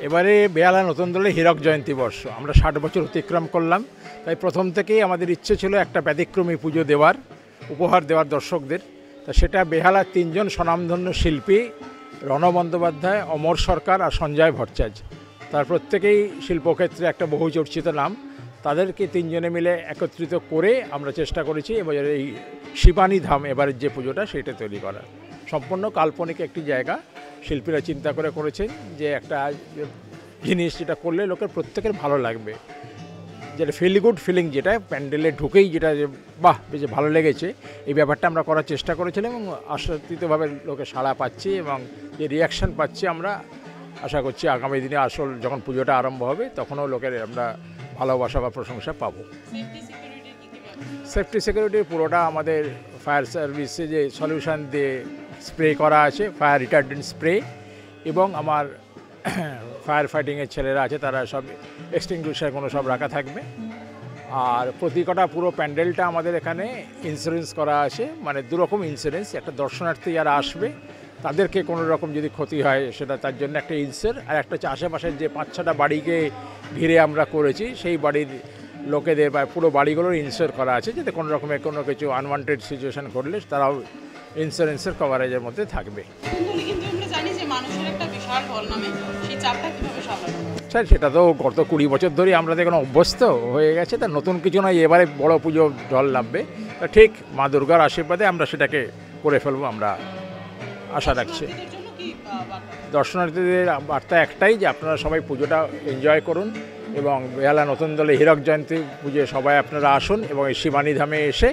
এবারে বেহালা নতুন দলের হীরক জয়ন্তী বর্ষ, আমরা 60 বছর অতিক্রম করলাম। তাই প্রথম থেকেই আমাদের ইচ্ছে ছিল একটা ব্যতিক্রমী পুজো দেওয়ার, উপহার দেওয়ার দর্শকদের। তা সেটা বেহালার 3 জন স্বনামধন্য শিল্পী, রণ বন্দ্যোপাধ্যায়, অমর সরকার আর সঞ্জয় ভট্টাচার্য, তার প্রত্যেকেই শিল্পক্ষেত্রে একটা বহুচর্চিত নাম। তাদেরকে 3 জনে মিলে একত্রিত করে আমরা চেষ্টা করেছি এবার এই শিবানী ধাম এবারের যে পুজোটা সেটা তৈরি করার। সম্পূর্ণ কাল্পনিক একটি জায়গা শিল্পীরা চিন্তা করে করেছেন, যে একটা জিনিস যেটা করলে লোকের প্রত্যেকের ভালো লাগবে, যেটা ফিল গুড ফিলিং, যেটা প্যান্ডেলে ঢুকেই যেটা যে বাহ বেশ ভালো লেগেছে, এই ব্যাপারটা আমরা করার চেষ্টা করেছিলাম এবং আশাতীতভাবে লোকে সাড়া পাচ্ছি এবং যে রিয়াকশান পাচ্ছি আমরা আশা করছি আগামী দিনে আসল যখন পুজোটা আরম্ভ হবে তখনও লোকের আমরা ভালোবাসা বা প্রশংসা পাবো। সেফটি সিকিউরিটির পুরোটা আমাদের ফায়ার সার্ভিসে যে সলিউশন দিয়ে স্প্রে করা আছে, ফায়ার রিটার্ডেন্ট স্প্রে, এবং আমার ফায়ার ফাইটিংয়ের ছেলেরা আছে, তারা সব এক্সটিংগুইশার কোনো সব রাখা থাকবে। আর প্রতি কটা পুরো প্যান্ডেলটা আমাদের এখানে ইন্স্যুরেন্স করা আছে, মানে দুরকম ইন্স্যুরেন্স, একটা দর্শনার্থী যারা আসবে তাদেরকে কোনো রকম যদি ক্ষতি হয় সেটা তার জন্য একটা ইন্স্যুর, আর একটা হচ্ছে আশেপাশের যে 5-6টা বাড়িকে ঘিরে আমরা করেছি সেই বাড়ির লোকেদের বা পুরো বাড়িগুলোর ইন্স্যুর করা আছে, যাতে কোনো রকমের কোনো কিছু আনওয়ান্টেড সিচুয়েশান ঘটলে তারাও ইন্স্যুরেন্সের কভারেজের মধ্যে থাকবে। স্যার সেটা তো গত 20 বছর ধরেই আমরা তো এখন অভ্যস্ত হয়ে গেছে, তা নতুন কিছু নয়, এবারে বড় পুজো ঢল নামবে, তা ঠিক মা দুর্গার আশীর্বাদে আমরা সেটাকে করে ফেলবো আমরা আশা রাখছি। দর্শনার্থীদের বার্তা একটাই, যে আপনারা সবাই পুজোটা এনজয় করুন এবং বেহালা নতুন দলে হীরক জয়ন্তী পুজোয় সবাই আপনারা আসুন এবং এই শিবানী ধামে এসে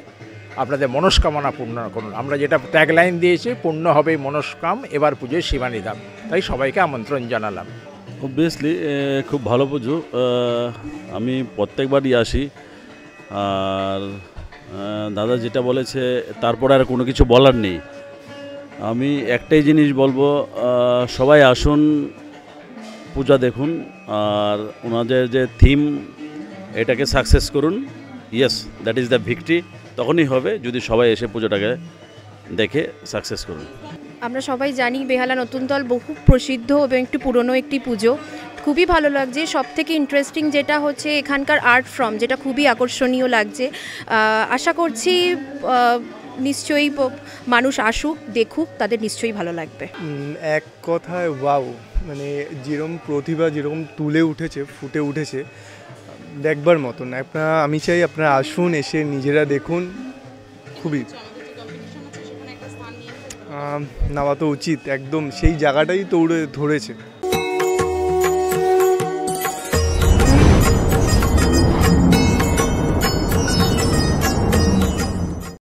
আপনাদের মনস্কামনা পূর্ণ করুন। আমরা যেটা ট্যাগলাইন দিয়েছি, পূর্ণ হবে মনস্কাম এবার পুজোয় শিবানী ধাম, তাই সবাইকে আমন্ত্রণ জানালাম। অবভিয়াসলি খুব ভালো পুজো, আমি প্রত্যেকবারই আসি। আর দাদা যেটা বলেছে তারপরে আর কোনো কিছু বলার নেই। আমি একটাই জিনিস বলবো, সবাই আসুন, পূজা দেখুন, আর ওনাদের যে থিম এটাকে সাকসেস করুন। Yes, that is the victory. তখনই হবে যদি সবাই এসে পুজোটাকে দেখে সাকসেস করুন। আমরা সবাই জানি বেহালা নতুন দল বহু প্রসিদ্ধ এবং একটু পুরনো একটি পুজো। খুবই ভালো লাগছে। সবথেকে ইন্টারেস্টিং যেটা হচ্ছে এখানকার আর্ট ফর্ম, যেটা খুবই আকর্ষণীয় লাগছে। আশা করছি নিশ্চয়ই মানুষ আসুক, দেখুক, তাদের নিশ্চয়ই ভালো লাগবে। এক কথায় ওয়াও, মানে যেরকম প্রতিভা যেরকম তুলে উঠেছে, ফুটে উঠেছে, দেখবার মতন। আমি চাই আপনারা আসুন, এসে নিজেরা দেখুন। খুবই নেওয়া তো উচিত, একদম সেই জায়গাটাই ধরেছে।